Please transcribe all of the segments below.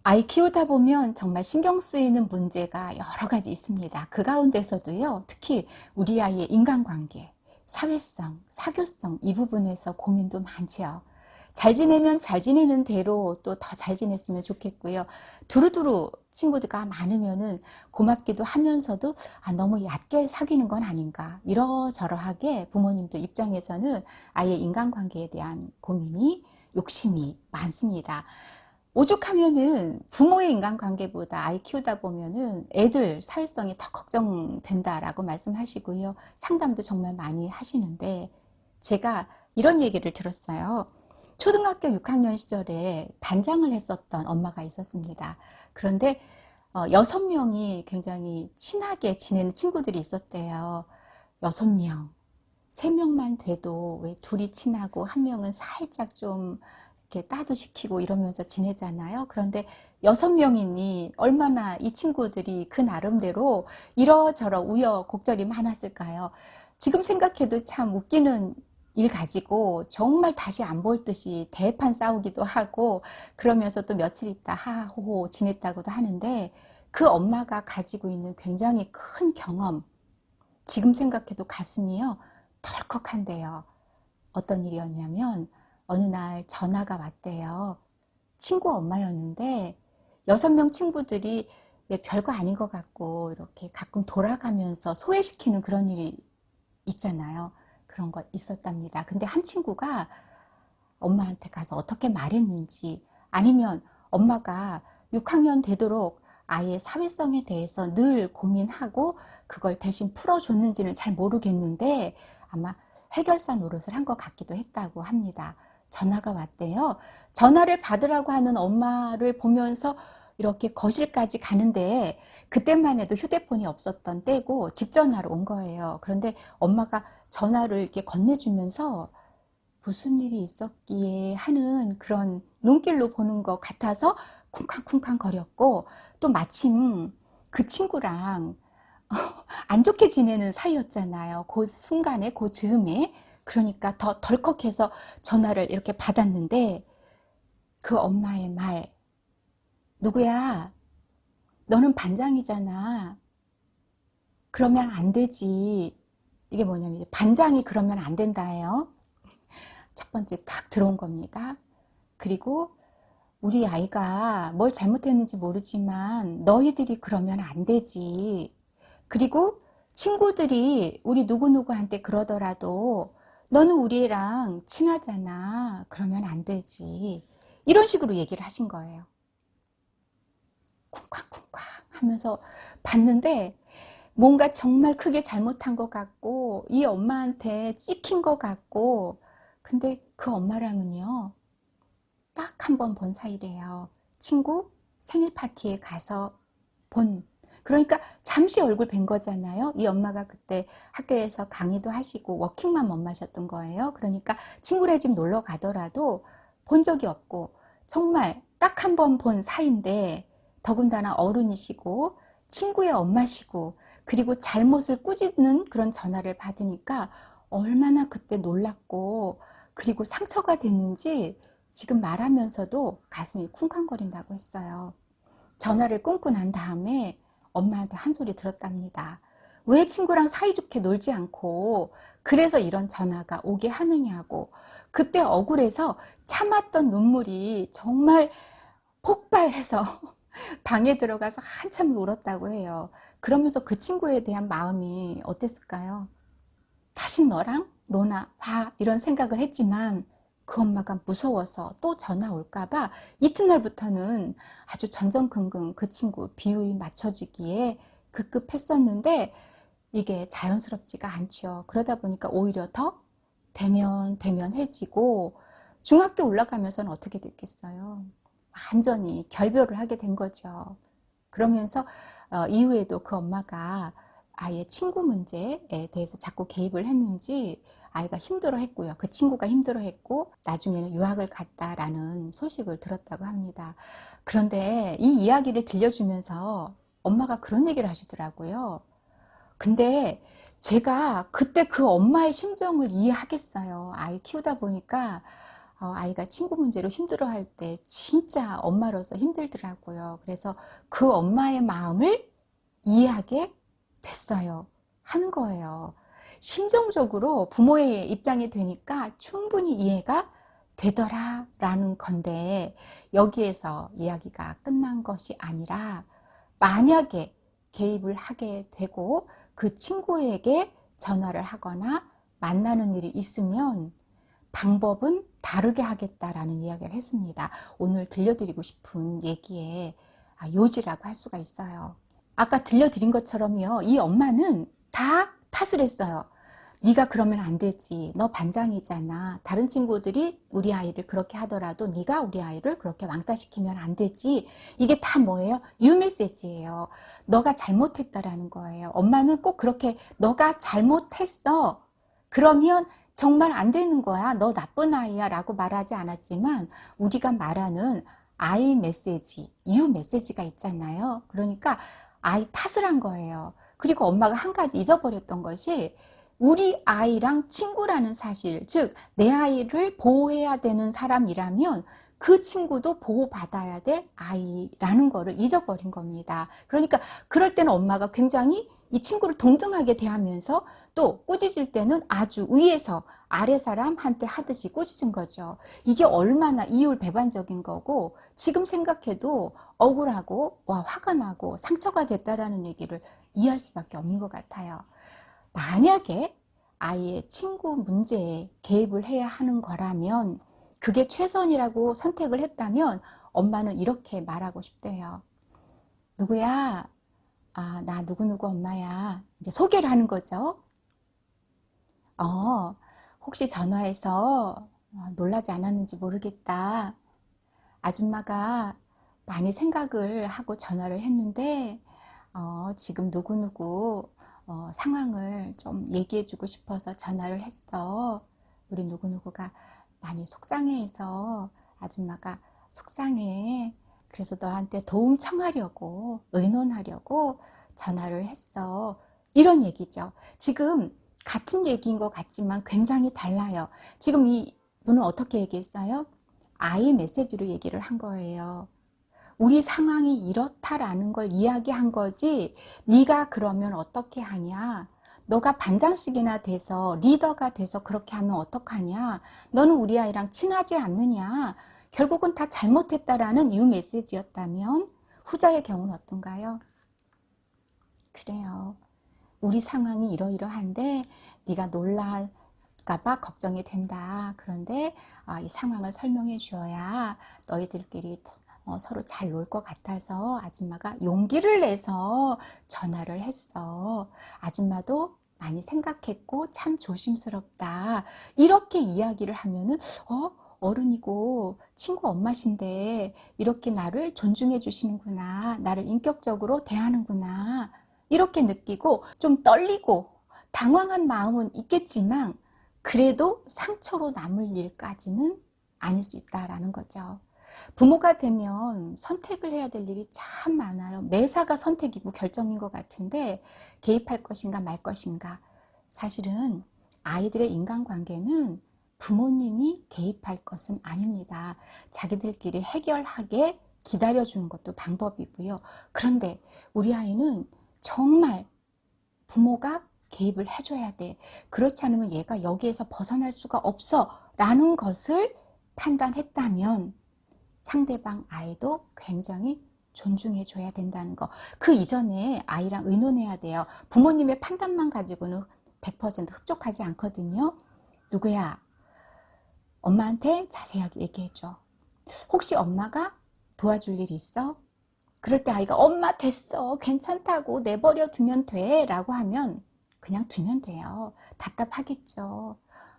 아이 키우다 보면 정말 신경 쓰이는 문제가 여러 가지 있습니다. 그 가운데서도요, 특히 우리 아이의 인간관계, 사회성, 사교성 이 부분에서 고민도 많지요. 잘 지내면 잘 지내는 대로 또 더 잘 지냈으면 좋겠고요. 두루두루 친구들과 많으면은 고맙기도 하면서도 너무 얕게 사귀는 건 아닌가. 이러저러하게 부모님들 입장에서는 아이의 인간관계에 대한 고민이, 욕심이 많습니다. 오죽하면은 부모의 인간관계보다 아이 키우다 보면은 애들 사회성이 더 걱정된다라고 말씀하시고요. 상담도 정말 많이 하시는데 제가 이런 얘기를 들었어요. 초등학교 6학년 시절에 반장을 했었던 엄마가 있었습니다. 그런데 6명이 굉장히 친하게 지내는 친구들이 있었대요. 6명. 3명만 돼도 왜 둘이 친하고 한 명은 살짝 좀 이렇게 따도시키고 이러면서 지내잖아요. 그런데 6명이니 얼마나 이 친구들이 그 나름대로 이러저러 우여곡절이 많았을까요? 지금 생각해도 참 웃기는 일 가지고 정말 다시 안 볼 듯이 대판 싸우기도 하고 그러면서 또 며칠 있다 하하호호 지냈다고도 하는데 그 엄마가 가지고 있는 굉장히 큰 경험, 지금 생각해도 가슴이요 덜컥한데요. 어떤 일이었냐면 어느 날 전화가 왔대요. 친구 엄마였는데 6명 친구들이 별거 아닌 것 같고 이렇게 가끔 돌아가면서 소외시키는 그런 일이 있잖아요. 그런 거 있었답니다. 근데 한 친구가 엄마한테 가서 어떻게 말했는지, 아니면 엄마가 6학년 되도록 아이의 사회성에 대해서 늘 고민하고 그걸 대신 풀어줬는지는 잘 모르겠는데 아마 해결사 노릇을 한 것 같기도 했다고 합니다. 전화가 왔대요. 전화를 받으라고 하는 엄마를 보면서 이렇게 거실까지 가는데 그때만 해도 휴대폰이 없었던 때고 집 전화로 온 거예요. 그런데 엄마가 전화를 이렇게 건네주면서 무슨 일이 있었기에 하는 그런 눈길로 보는 것 같아서 쿵쾅쿵쾅 거렸고, 또 마침 그 친구랑 안 좋게 지내는 사이였잖아요. 그 순간에, 그 즈음에. 그러니까 더 덜컥해서 전화를 이렇게 받았는데 그 엄마의 말, 누구야? 너는 반장이잖아. 그러면 안 되지. 이게 뭐냐면 반장이 그러면 안 된다예요. 첫 번째 탁 들어온 겁니다. 그리고 우리 아이가 뭘 잘못했는지 모르지만 너희들이 그러면 안 되지. 그리고 친구들이 우리 누구누구한테 그러더라도 너는 우리 애랑 친하잖아. 그러면 안 되지. 이런 식으로 얘기를 하신 거예요. 쿵쾅쿵쾅 하면서 봤는데 뭔가 정말 크게 잘못한 것 같고 이 엄마한테 찍힌 것 같고, 근데 그 엄마랑은요 딱 한 번 본 사이래요. 친구 생일 파티에 가서 본. 그러니까 잠시 얼굴 뵌 거잖아요. 이 엄마가 그때 학교에서 강의도 하시고 워킹맘 엄마셨던 거예요. 그러니까 친구네 집 놀러 가더라도 본 적이 없고 정말 딱 한 번 본 사이인데, 더군다나 어른이시고 친구의 엄마시고 그리고 잘못을 꾸짖는 그런 전화를 받으니까 얼마나 그때 놀랐고 그리고 상처가 됐는지 지금 말하면서도 가슴이 쿵쾅거린다고 했어요. 전화를 끊고 난 다음에 엄마한테 한 소리 들었답니다. 왜 친구랑 사이좋게 놀지 않고 그래서 이런 전화가 오게 하느냐고. 그때 억울해서 참았던 눈물이 정말 폭발해서 방에 들어가서 한참 울었다고 해요. 그러면서 그 친구에 대한 마음이 어땠을까요? 다신 너랑 노나 봐 이런 생각을 했지만 그 엄마가 무서워서 또 전화 올까봐 이튿날부터는 아주 전전긍긍 그 친구 비유에 맞춰주기에 급급했었는데 이게 자연스럽지가 않죠. 그러다 보니까 오히려 더 대면해지고 중학교 올라가면서는 어떻게 됐겠어요? 완전히 결별을 하게 된 거죠. 그러면서 이후에도 그 엄마가 아이의 친구 문제에 대해서 자꾸 개입을 했는지 아이가 힘들어했고요. 그 친구가 힘들어했고 나중에는 유학을 갔다라는 소식을 들었다고 합니다. 그런데 이 이야기를 들려주면서 엄마가 그런 얘기를 하시더라고요. 근데 제가 그때 그 엄마의 심정을 이해하겠어요. 아이 키우다 보니까 아이가 친구 문제로 힘들어할 때 진짜 엄마로서 힘들더라고요. 그래서 그 엄마의 마음을 이해하게 됐어요. 하는 거예요. 심정적으로 부모의 입장이 되니까 충분히 이해가 되더라라는 건데, 여기에서 이야기가 끝난 것이 아니라 만약에 개입을 하게 되고 그 친구에게 전화를 하거나 만나는 일이 있으면 방법은 다르게 하겠다라는 이야기를 했습니다. 오늘 들려드리고 싶은 얘기의 요지라고 할 수가 있어요. 아까 들려드린 것처럼요, 이 엄마는 다 탓을 했어요. 네가 그러면 안 되지. 너 반장이잖아. 다른 친구들이 우리 아이를 그렇게 하더라도 네가 우리 아이를 그렇게 왕따시키면 안 되지. 이게 다 뭐예요? 유메시지예요. 너가 잘못했다라는 거예요. 엄마는 꼭 그렇게 너가 잘못했어. 그러면 정말 안 되는 거야. 너 나쁜 아이야 라고 말하지 않았지만, 우리가 말하는 아이 메시지, 유 메시지가 있잖아요. 그러니까 아이 탓을 한 거예요. 그리고 엄마가 한 가지 잊어버렸던 것이, 우리 아이랑 친구라는 사실, 즉 내 아이를 보호해야 되는 사람이라면 그 친구도 보호받아야 될 아이라는 거를 잊어버린 겁니다. 그러니까 그럴 때는 엄마가 굉장히 이 친구를 동등하게 대하면서 또 꾸짖을 때는 아주 위에서 아래 사람한테 하듯이 꾸짖은 거죠. 이게 얼마나 이율배반적인 거고, 지금 생각해도 억울하고 화가 나고 상처가 됐다라는 얘기를 이해할 수밖에 없는 것 같아요. 만약에 아이의 친구 문제에 개입을 해야 하는 거라면, 그게 최선이라고 선택을 했다면 엄마는 이렇게 말하고 싶대요. 누구야? 나 누구누구 엄마야. 이제 소개를 하는 거죠. 혹시 전화해서 놀라지 않았는지 모르겠다. 아줌마가 많이 생각을 하고 전화를 했는데, 지금 누구누구 상황을 좀 얘기해 주고 싶어서 전화를 했어. 우리 누구누구가 많이 속상해해서 아줌마가 속상해. 그래서 너한테 도움 청하려고, 의논하려고 전화를 했어. 이런 얘기죠. 지금 같은 얘기인 것 같지만 굉장히 달라요. 지금 이 분은 어떻게 얘기했어요? 아이 메시지로 얘기를 한 거예요. 우리 상황이 이렇다라는 걸 이야기한 거지, 네가 그러면 어떻게 하냐, 너가 반장식이나 돼서 리더가 돼서 그렇게 하면 어떡하냐, 너는 우리 아이랑 친하지 않느냐, 결국은 다 잘못했다라는 유 메시지였다면, 후자의 경우는 어떤가요? 그래요. 우리 상황이 이러이러한데 네가 놀랄까봐 걱정이 된다. 그런데 이 상황을 설명해 주어야 너희들끼리 서로 잘 놀 것 같아서 아줌마가 용기를 내서 전화를 했어. 아줌마도 많이 생각했고 참 조심스럽다. 이렇게 이야기를 하면은 어른이고 친구 엄마신데 이렇게 나를 존중해 주시는구나. 나를 인격적으로 대하는구나. 이렇게 느끼고 좀 떨리고 당황한 마음은 있겠지만, 그래도 상처로 남을 일까지는 아닐 수 있다라는 거죠. 부모가 되면 선택을 해야 될 일이 참 많아요. 매사가 선택이고 결정인 것 같은데, 개입할 것인가 말 것인가. 사실은 아이들의 인간관계는 부모님이 개입할 것은 아닙니다. 자기들끼리 해결하게 기다려주는 것도 방법이고요. 그런데 우리 아이는 정말 부모가 개입을 해줘야 돼. 그렇지 않으면 얘가 여기에서 벗어날 수가 없어 라는 것을 판단했다면, 상대방 아이도 굉장히 존중해 줘야 된다는 거. 그 이전에 아이랑 의논해야 돼요. 부모님의 판단만 가지고는 100% 흡족하지 않거든요. 누구야? 엄마한테 자세하게 얘기해줘. 혹시 엄마가 도와줄 일 있어? 그럴 때 아이가 엄마 됐어, 괜찮다고, 내버려 두면 돼 라고 하면 그냥 두면 돼요. 답답하겠죠.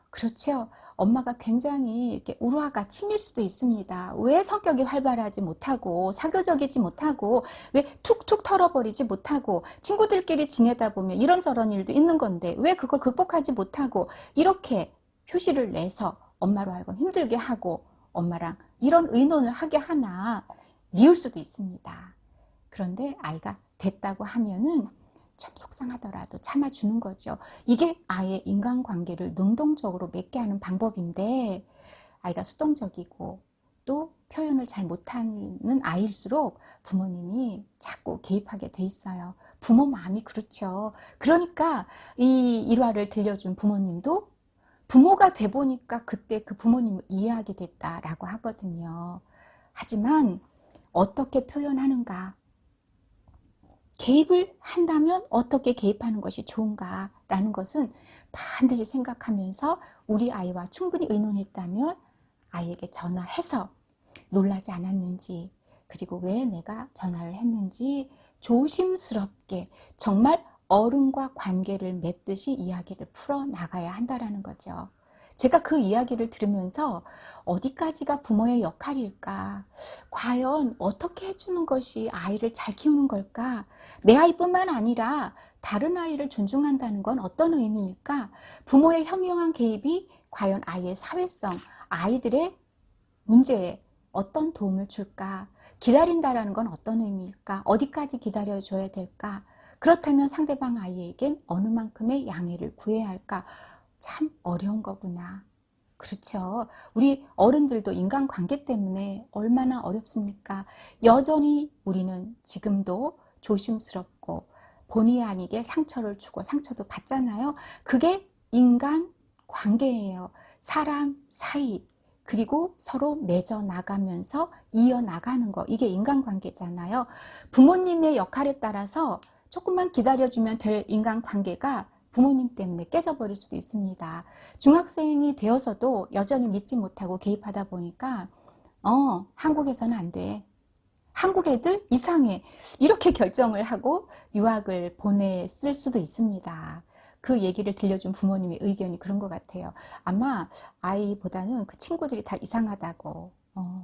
그렇죠. 엄마가 굉장히 이렇게 우라가 치밀 수도 있습니다. 왜 성격이 활발하지 못하고 사교적이지 못하고 왜 툭툭 털어버리지 못하고, 친구들끼리 지내다 보면 이런저런 일도 있는 건데 왜 그걸 극복하지 못하고 이렇게 표시를 내서 엄마로 하여금 힘들게 하고 엄마랑 이런 의논을 하게 하나, 미울 수도 있습니다. 그런데 아이가 됐다고 하면은 좀 속상하더라도 참아주는 거죠. 이게 아이의 인간관계를 능동적으로 맺게 하는 방법인데, 아이가 수동적이고 또 표현을 잘 못하는 아이일수록 부모님이 자꾸 개입하게 돼 있어요. 부모 마음이 그렇죠. 그러니까 이 일화를 들려준 부모님도 부모가 돼 보니까 그때 그 부모님을 이해하게 됐다라고 하거든요. 하지만 어떻게 표현하는가, 개입을 한다면 어떻게 개입하는 것이 좋은가라는 것은 반드시 생각하면서 우리 아이와 충분히 의논했다면 아이에게 전화해서 놀라지 않았는지, 그리고 왜 내가 전화를 했는지 조심스럽게 정말 어른과 관계를 맺듯이 이야기를 풀어나가야 한다는 거죠. 제가 그 이야기를 들으면서 어디까지가 부모의 역할일까? 과연 어떻게 해주는 것이 아이를 잘 키우는 걸까? 내 아이뿐만 아니라 다른 아이를 존중한다는 건 어떤 의미일까? 부모의 현명한 개입이 과연 아이의 사회성, 아이들의 문제에 어떤 도움을 줄까? 기다린다라는 건 어떤 의미일까? 어디까지 기다려줘야 될까? 그렇다면 상대방 아이에겐 어느 만큼의 양해를 구해야 할까? 참 어려운 거구나. 그렇죠. 우리 어른들도 인간관계 때문에 얼마나 어렵습니까? 여전히 우리는 지금도 조심스럽고 본의 아니게 상처를 주고 상처도 받잖아요. 그게 인간관계예요. 사람 사이, 그리고 서로 맺어 나가면서 이어나가는 거, 이게 인간관계잖아요. 부모님의 역할에 따라서 조금만 기다려주면 될 인간관계가 부모님 때문에 깨져버릴 수도 있습니다. 중학생이 되어서도 여전히 믿지 못하고 개입하다 보니까 한국에서는 안 돼. 한국 애들 이상해. 이렇게 결정을 하고 유학을 보냈을 수도 있습니다. 그 얘기를 들려준 부모님의 의견이 그런 것 같아요. 아마 아이보다는 그 친구들이 다 이상하다고.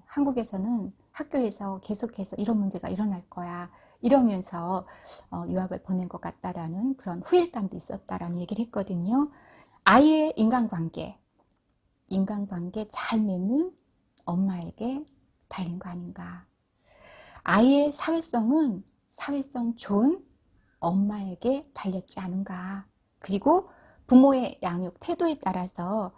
한국에서는 학교에서 계속해서 이런 문제가 일어날 거야. 이러면서 유학을 보낸 것 같다라는 그런 후일담도 있었다라는 얘기를 했거든요. 아이의 인간관계 잘 맺는 엄마에게 달린 거 아닌가. 아이의 사회성은 사회성 좋은 엄마에게 달렸지 않은가. 그리고 부모의 양육 태도에 따라서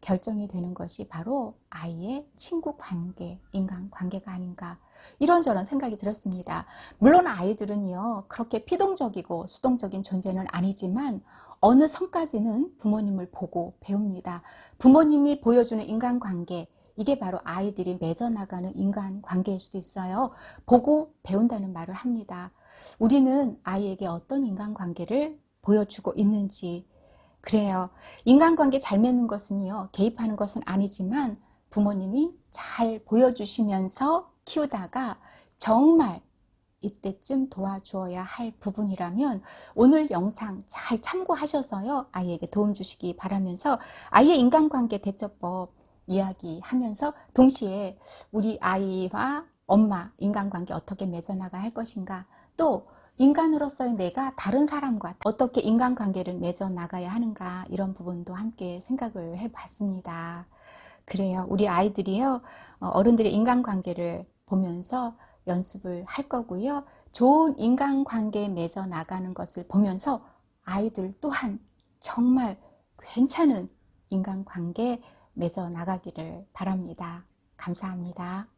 결정이 되는 것이 바로 아이의 친구 관계, 인간 관계가 아닌가. 이런저런 생각이 들었습니다. 물론 아이들은요, 그렇게 피동적이고 수동적인 존재는 아니지만 어느 선까지는 부모님을 보고 배웁니다. 부모님이 보여주는 인간관계, 이게 바로 아이들이 맺어나가는 인간관계일 수도 있어요. 보고 배운다는 말을 합니다. 우리는 아이에게 어떤 인간관계를 보여주고 있는지, 그래요. 인간관계 잘 맺는 것은요, 개입하는 것은 아니지만 부모님이 잘 보여주시면서 키우다가 정말 이때쯤 도와주어야 할 부분이라면 오늘 영상 잘 참고하셔서요, 아이에게 도움 주시기 바라면서 아이의 인간관계 대처법 이야기하면서 동시에 우리 아이와 엄마 인간관계 어떻게 맺어나가야 할 것인가, 또 인간으로서의 내가 다른 사람과 어떻게 인간관계를 맺어나가야 하는가, 이런 부분도 함께 생각을 해봤습니다. 그래요. 우리 아이들이요, 어른들의 인간관계를 보면서 연습을 할 거고요. 좋은 인간관계 맺어나가는 것을 보면서 아이들 또한 정말 괜찮은 인간관계 맺어나가기를 바랍니다. 감사합니다.